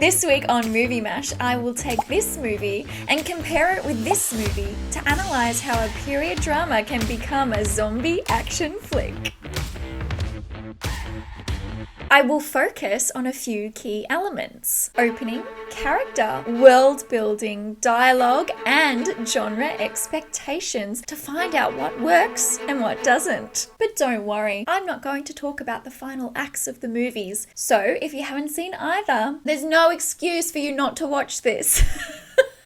This week on Movie Mash, I will take this movie and compare it with this movie to analyse how a period drama can become a zombie action flick. I will focus on a few key elements: opening, character, world building, dialogue, and genre expectations to find out what works and what doesn't. But don't worry, I'm not going to talk about the final acts of the movies, so if you haven't seen either, there's no excuse for you not to watch this.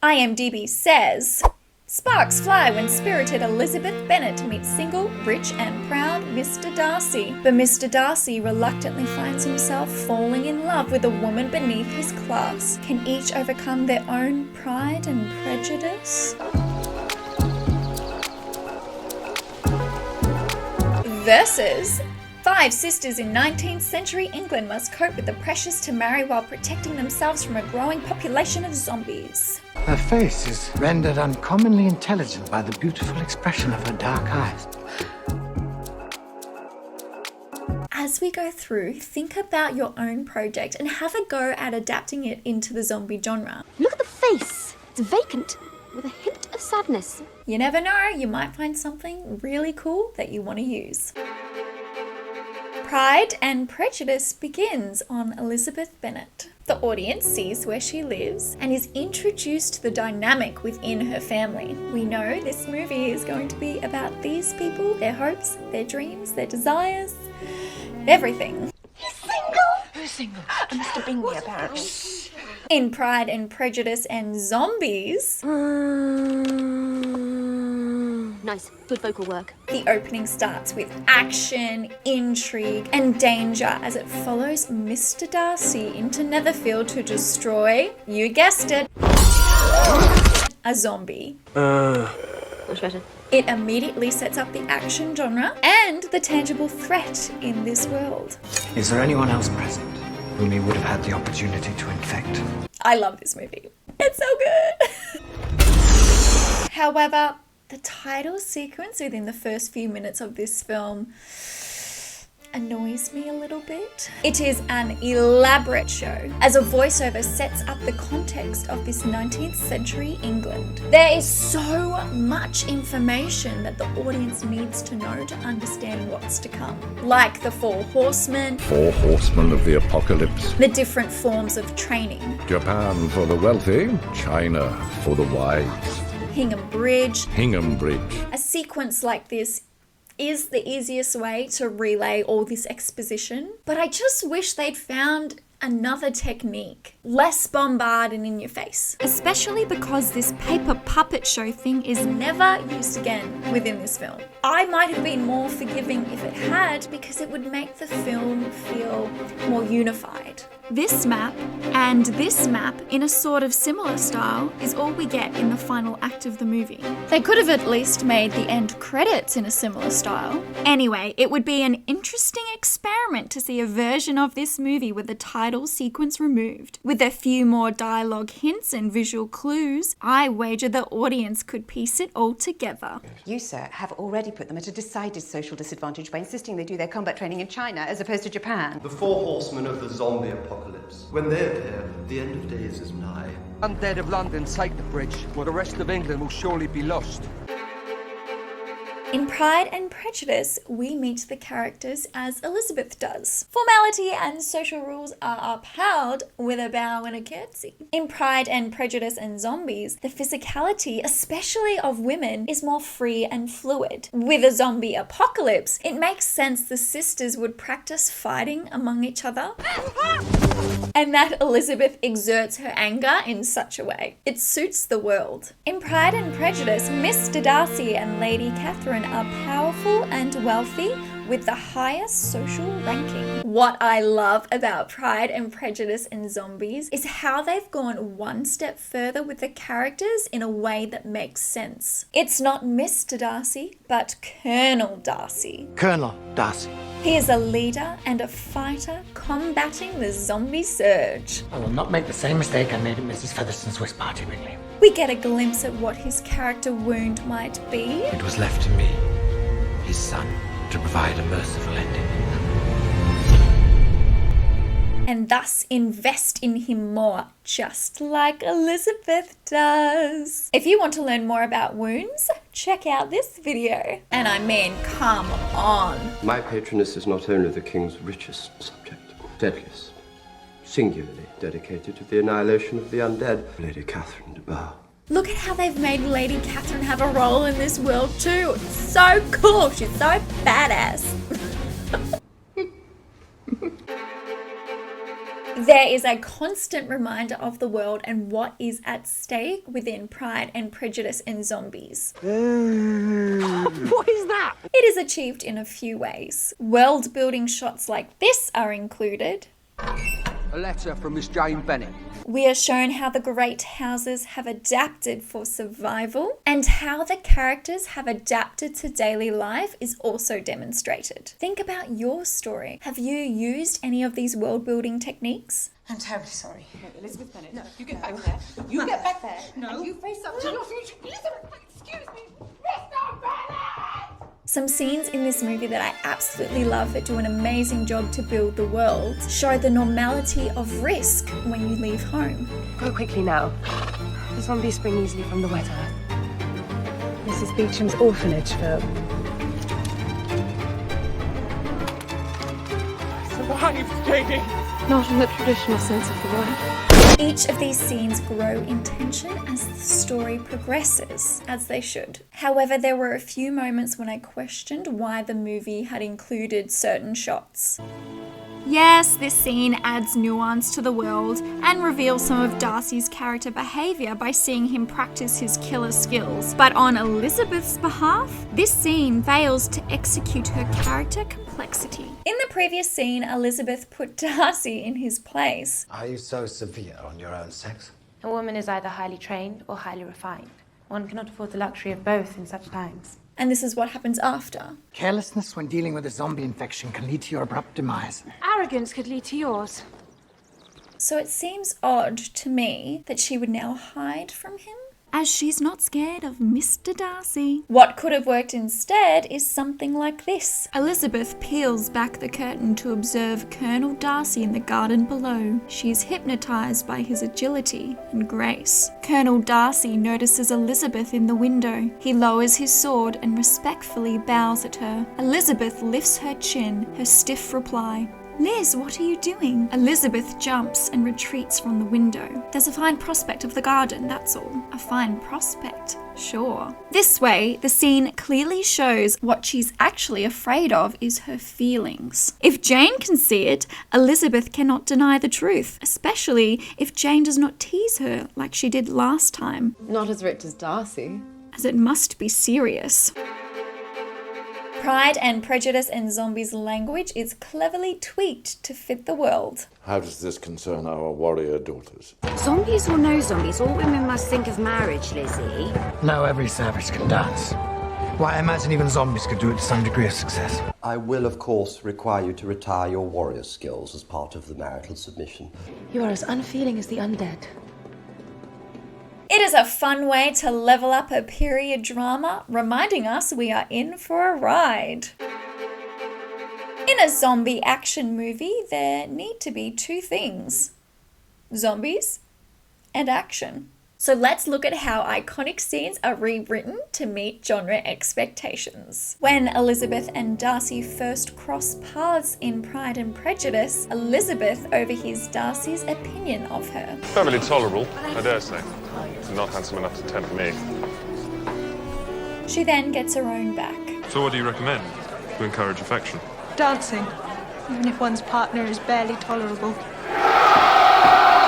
IMDb says, sparks fly when spirited Elizabeth Bennet meets single, rich and proud Mr. Darcy. But Mr. Darcy reluctantly finds himself falling in love with a woman beneath his class. Can each overcome their own pride and prejudice? Versus 5 sisters in 19th century England must cope with the pressures to marry while protecting themselves from a growing population of zombies. Her face is rendered uncommonly intelligent by the beautiful expression of her dark eyes. As we go through, think about your own project and have a go at adapting it into the zombie genre. Look at the face. It's vacant, with a hint of sadness. You never know, you might find something really cool that you want to use. Pride and Prejudice begins on Elizabeth Bennet. The audience sees where she lives and is introduced to the dynamic within her family. We know this movie is going to be about these people, their hopes, their dreams, their desires, everything. He's single? Who's single? Mr. Bingley, apparently. In Pride and Prejudice and Zombies, Nice. Good vocal work. the opening starts with action, intrigue, and danger as it follows Mr. Darcy into Netherfield to destroy, you guessed it, a zombie. Much better. It immediately sets up the action genre and the tangible threat in this world. Is there anyone else present whom he would have had the opportunity to infect? I love this movie. It's so good. However, the title sequence within the first few minutes of this film annoys me a little bit. It is an elaborate show as a voiceover sets up the context of this 19th century England. There is so much information that the audience needs to know to understand what's to come, like the 4 horsemen, 4 horsemen of the apocalypse. the different forms of training, Japan for the wealthy, China for the wise. Hingham Bridge. Hingham Bridge. A sequence like this is the easiest way to relay all this exposition, but I just wish they'd found another technique, less bombarding in your face, especially because this paper puppet show thing is never used again within this film. I might have been more forgiving if it had, because it would make the film feel more unified. This map and this map in a sort of similar style is all we get in the final act of the movie. They could have at least made the end credits in a similar style. Anyway, it would be an interesting experiment to see a version of this movie with the title sequence removed. With a few more dialogue hints and visual clues, I wager the audience could piece it all together. You, sir, have already put them at a decided social disadvantage by insisting they do their combat training in China as opposed to Japan. The 4 horsemen of the zombie apocalypse. When they appear, the end of days is nigh. Undead of London take the bridge, while the rest of England will surely be lost. In Pride and Prejudice, we meet the characters as Elizabeth does. Formality and social rules are upheld with a bow and a curtsy. In Pride and Prejudice and Zombies, the physicality, especially of women, is more free and fluid. With a zombie apocalypse, it makes sense the sisters would practice fighting among each other, and that Elizabeth exerts her anger in such a way. It suits the world. In Pride and Prejudice, Mr. Darcy and Lady Catherine are powerful and wealthy with the highest social ranking. What I love about Pride and Prejudice and Zombies is how they've gone one step further with the characters in a way that makes sense. It's not Mr. Darcy, but Colonel Darcy. Colonel Darcy. He is a leader and a fighter combating the zombie surge. I will not make the same mistake I made at Mrs. Featherston's whist party, Bingley. We get a glimpse at what his character wound might be. It was left to me, his son, to provide a merciful ending. and thus invest in him more, just like Elizabeth does. If you want to learn more about wounds, check out this video. And I mean, come on. My patroness is not only the king's richest subject, deadliest, singularly dedicated to the annihilation of the undead, Lady Catherine de Bourgh. Look at how they've made Lady Catherine have a role in this world too. It's so cool. She's so badass. There is a constant reminder of the world and what is at stake within Pride and Prejudice and Zombies. What is that? It is achieved in a few ways. World building shots like this are included. A letter from Miss Jane Bennet. We are shown how the great houses have adapted for survival, and how the characters have adapted to daily life is also demonstrated. Think about your story. Have you used any of these world building techniques? I'm terribly sorry. No, Elizabeth Bennet. No, you get back there. You get back there. No. And you face up to your future. Elizabeth, excuse me. Mr. Bennet! Some scenes in this movie that I absolutely love that do an amazing job to build the world show the normality of risk when you leave home. Go quickly now. The zombies spring easily from the wet earth. Mrs. Beecham's orphanage film. Survive, Jamie! Not in the traditional sense of the word. Each of these scenes grow in tension as the story progresses, as they should. However, there were a few moments when I questioned why the movie had included certain shots. Yes, this scene adds nuance to the world and reveals some of Darcy's character behaviour by seeing him practice his killer skills. But on Elizabeth's behalf, this scene fails to execute her character complexity. In the previous scene, Elizabeth put Darcy in his place. Are you so severe on your own sex? A woman is either highly trained or highly refined. One cannot afford the luxury of both in such times. And this is what happens after. Carelessness when dealing with a zombie infection can lead to your abrupt demise. Arrogance could lead to yours. So it seems odd to me that she would now hide from him, as she's not scared of Mr. Darcy. What could have worked instead is something like this. Elizabeth peels back the curtain to observe Colonel Darcy in the garden below. She's hypnotized by his agility and grace. Colonel Darcy notices Elizabeth in the window. He lowers his sword and respectfully bows at her. Elizabeth lifts her chin, her stiff reply. Liz, what are you doing? Elizabeth jumps and retreats from the window. There's a fine prospect of the garden, that's all. A fine prospect, sure. This way, the scene clearly shows what she's actually afraid of is her feelings. If Jane can see it, Elizabeth cannot deny the truth, especially if Jane does not tease her like she did last time. Not as rich as Darcy. As it must be serious. Pride and Prejudice and Zombies language is cleverly tweaked to fit the world. How does this concern our warrior daughters? Zombies or no zombies, all women must think of marriage, Lizzie. No, every savage can dance. Why, I imagine even zombies could do it to some degree of success. I will, of course, require you to retire your warrior skills as part of the marital submission. You are as unfeeling as the undead. It is a fun way to level up a period drama, reminding us we are in for a ride. In a zombie action movie, there need to be two things: zombies and action. So let's look at how iconic scenes are rewritten to meet genre expectations. When Elizabeth and Darcy first cross paths in Pride and Prejudice, Elizabeth overhears Darcy's opinion of her. Perfectly tolerable, I dare say. Not handsome enough to tempt me. She then gets her own back. So what do you recommend to encourage affection? Dancing, even if one's partner is barely tolerable.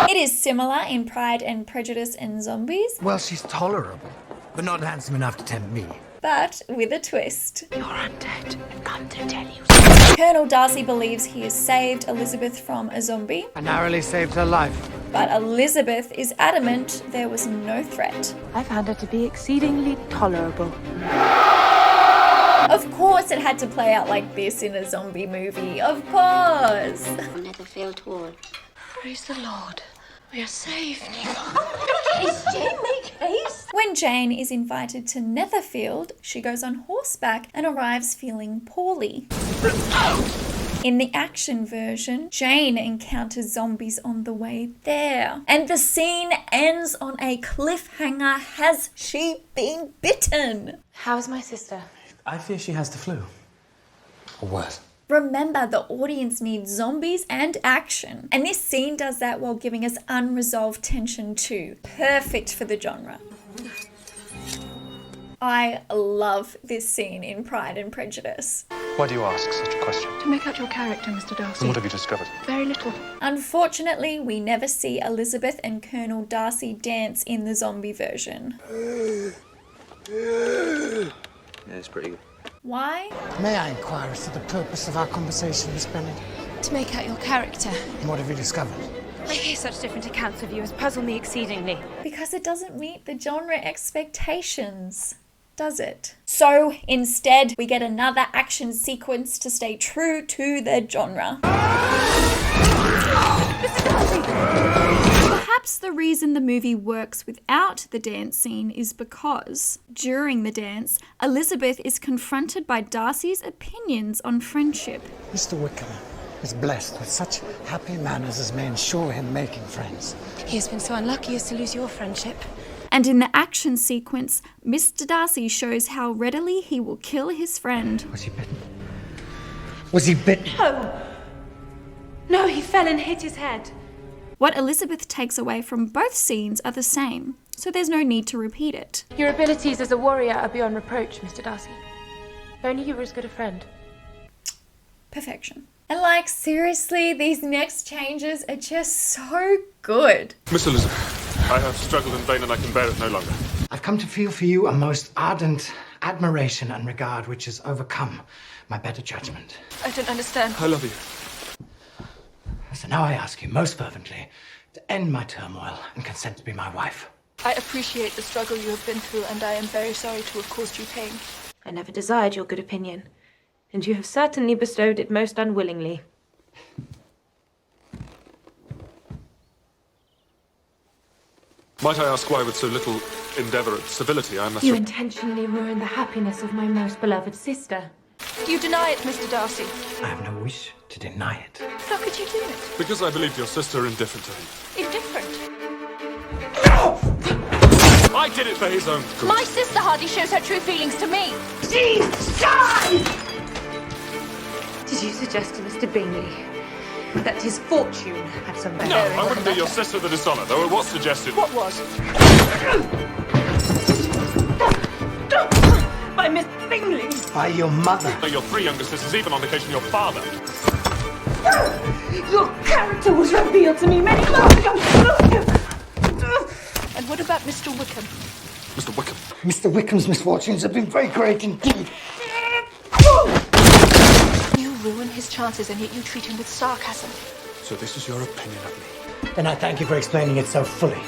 It is similar in Pride and Prejudice and Zombies. Well, she's tolerable, but not handsome enough to tempt me. But with a twist. You're undead. I've come to tell you. Colonel Darcy believes he has saved Elizabeth from a zombie. I narrowly saved her life. But Elizabeth is adamant there was no threat. I found her to be exceedingly tolerable. Of course it had to play out like this in a zombie movie. Of course. Netherfield Hall. Praise the Lord. We are saved. Is Jane make haste? When Jane is invited to Netherfield, she goes on horseback and arrives feeling poorly. In the action version, Jane encounters zombies on the way there. And the scene ends on a cliffhanger. Has she been bitten? How's my sister? I fear she has the flu. Or worse. Remember, the audience needs zombies and action. And this scene does that while giving us unresolved tension too. Perfect for the genre. I love this scene in Pride and Prejudice. Why do you ask such a question? To make out your character, Mr. Darcy. And what have you discovered? Very little. Unfortunately, we never see Elizabeth and Colonel Darcy dance in the zombie version. Yeah, it's pretty good. Why? May I inquire as to the purpose of our conversation, Miss Bennet? To make out your character. And what have you discovered? I hear such different accounts of you as puzzle me exceedingly. Because it doesn't meet the genre expectations, does it? So instead, we get another action sequence to stay true to the genre. Perhaps the reason the movie works without the dance scene is because, during the dance, Elizabeth is confronted by Darcy's opinions on friendship. Mr. Wickham is blessed with such happy manners as may ensure him making friends. He has been so unlucky as to lose your friendship. And in the action sequence, Mr. Darcy shows how readily he will kill his friend. Was he bitten? Was he bitten? No, he fell and hit his head. What Elizabeth takes away from both scenes are the same, so there's no need to repeat it. Your abilities as a warrior are beyond reproach, Mr. Darcy. If only you were as good a friend. Perfection. And like, seriously, these next changes are just so good. Miss Elizabeth, I have struggled in vain and I can bear it no longer. I've come to feel for you a most ardent admiration and regard which has overcome my better judgment. I don't understand. I love you. So now I ask you most fervently to end my turmoil and consent to be my wife. I appreciate the struggle you have been through, and I am very sorry to have caused you pain. I never desired your good opinion, and you have certainly bestowed it most unwillingly. Might I ask why with so little endeavour at civility I must... You intentionally ruined the happiness of my most beloved sister. Do you deny it, Mr. Darcy? I have no wish to deny it. How could you do it? Because I believed your sister indifferent to him. Indifferent? I did it for his own good. My sister hardly shows her true feelings to me. Did you suggest to Mr. Bingley that his fortune had some bearing? No, I wouldn't do your sister the dishonour, though it was suggested. What was? By Miss Bingley. By your mother. Your three younger sisters, even on occasion your father. Your character was revealed to me many months ago. And what about Mr. Wickham? Mr. Wickham. Mr. Wickham's misfortunes have been very great indeed. You ruin his chances, and yet you treat him with sarcasm. So this is your opinion of me? Then I thank you for explaining it so fully.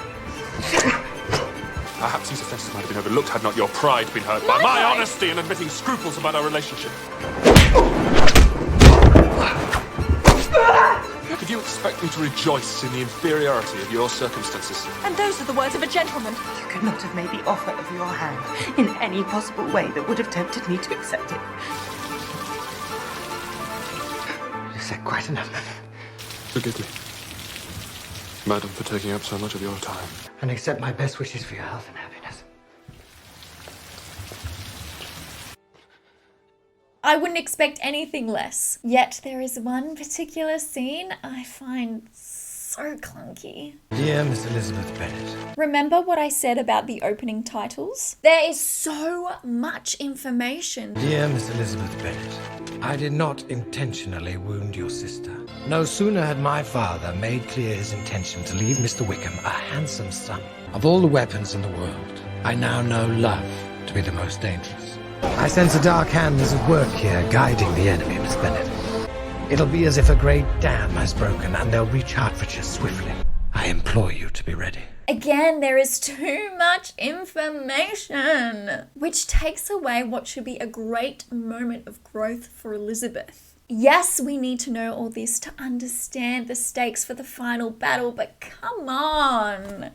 Perhaps these offences might have been overlooked had not your pride been hurt by my honesty in admitting scruples about our relationship. Did you expect me to rejoice in the inferiority of your circumstances? And those are the words of a gentleman. You could not have made the offer of your hand in any possible way that would have tempted me to accept it. You said quite enough. Forgive me, madam, for taking up so much of your time. And accept my best wishes for your health and happiness. I wouldn't expect anything less. Yet there is one particular scene I find so clunky. Dear Miss Elizabeth Bennet. Remember what I said about the opening titles? There is so much information. Dear Miss Elizabeth Bennet, I did not intentionally wound your sister. No sooner had my father made clear his intention to leave Mr. Wickham a handsome sum. Of all the weapons in the world, I now know love to be the most dangerous. I sense a dark hand is at work here, guiding the enemy, Miss Bennet. It'll be as if a great dam has broken, and they'll reach Hertfordshire swiftly. I implore you to be ready. Again, there is too much information, which takes away what should be a great moment of growth for Elizabeth. Yes, we need to know all this to understand the stakes for the final battle, but come on.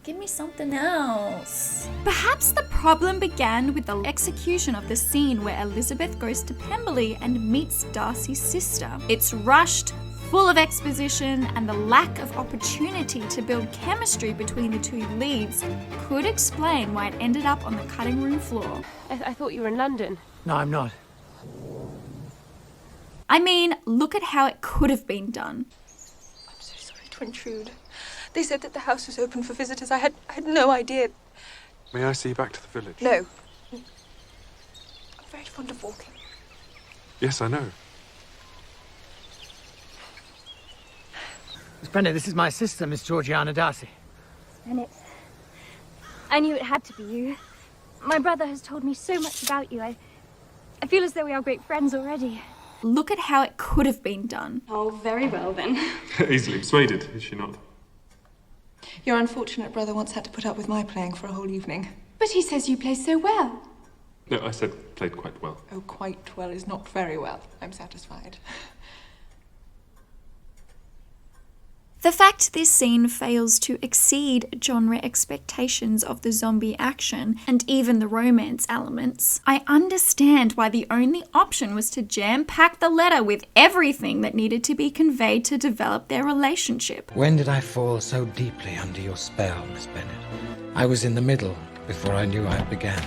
Give me something else. Perhaps the problem began with the execution of the scene where Elizabeth goes to Pemberley and meets Darcy's sister. It's rushed, full of exposition, and the lack of opportunity to build chemistry between the two leads could explain why it ended up on the cutting room floor. I thought you were in London. No, I'm not. I mean, look at how it could have been done. I'm so sorry to intrude. They said that the house was open for visitors. I had no idea. May I see you back to the village? No. I'm very fond of walking. Yes, I know. Miss Bennett, this is my sister, Miss Georgiana Darcy. Bennett, I knew it had to be you. My brother has told me so much about you. I feel as though we are great friends already. Look at how it could have been done. Oh, very well then. Easily persuaded, is she not? Your unfortunate brother once had to put up with my playing for a whole evening. But he says you play so well. No, I said played quite well. Oh, quite well is not very well. I'm satisfied. The fact this scene fails to exceed genre expectations of the zombie action and even the romance elements, I understand why the only option was to jam-pack the letter with everything that needed to be conveyed to develop their relationship. When did I fall so deeply under your spell, Miss Bennett? I was in the middle before I knew I began.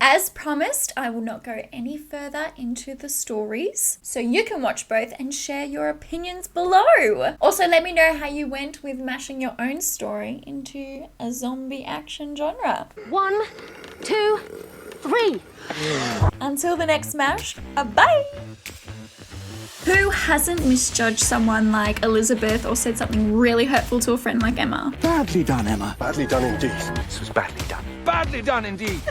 As promised, I will not go any further into the stories, so you can watch both and share your opinions below. Also, let me know how you went with mashing your own story into a zombie action genre. 1, 2, 3. Until the next mash, bye! Who hasn't misjudged someone like Elizabeth or said something really hurtful to a friend like Emma? Badly done, Emma. Badly done indeed. This was badly done. Badly done indeed.